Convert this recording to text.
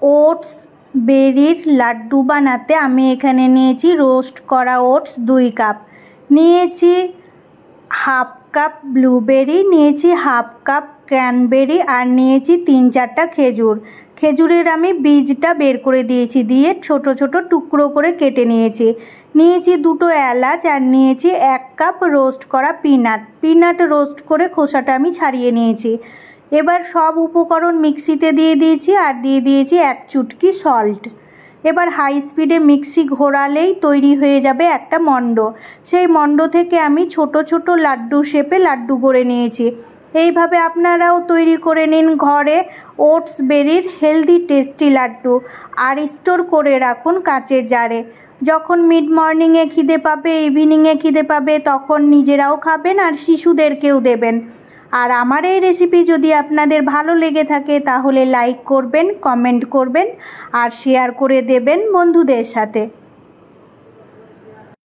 Oats বেরির laddu বানাতে আমি এখানে নিয়েছি রোস্ট করা ওটস 2 কাপ, নিয়েছি হাফ কাপ ব্লুবেরি, নিয়েছি হাফ কাপ ক্র্যানবেরি, আর নিয়েছি 3-4টা খেজুর। খেজুরের আমি বীজটা বের করে দিয়েছি, দিয়ে ছোট ছোট টুকরো করে কেটে নিয়েছি। নিয়েছি 2টো এলাচ, আর নিয়েছি 1 কাপ রোস্ট করা পিনাট রোস্ট করে খোসাটা আমি ছাড়িয়ে নিয়েছি। এবার সব উপকরণ মিক্সিতে দিয়ে দিয়েছি, আর দিয়ে দিয়েছি 1 চুটকি সল্ট। এবার হাই স্পিডে মিক্সি ঘোরালেই তৈরি হয়ে যাবে একটা মণ্ড। সেই মণ্ড থেকে আমি ছোট ছোট লাড্ডু শেপে লাড্ডু করে নিয়েছি। এইভাবে আপনারাও তৈরি করে নিন ঘরে ওটস বেরির হেলদি টেস্টি লাড্ডু, আর স্টোর করে রাখুন কাচের জারে। যখন মিড মর্নিংয়ে খিদে পাবে, ইভিনিংয়ে খিদে পাবে, তখন নিজেরাও খাবেন আর শিশুদেরকেও দেবেন। আর আমার এই রেসিপি যদি আপনাদের ভালো লেগে থাকে তাহলে লাইক করবেন, কমেন্ট করবেন আর শেয়ার করে দেবেন বন্ধুদের সাথে।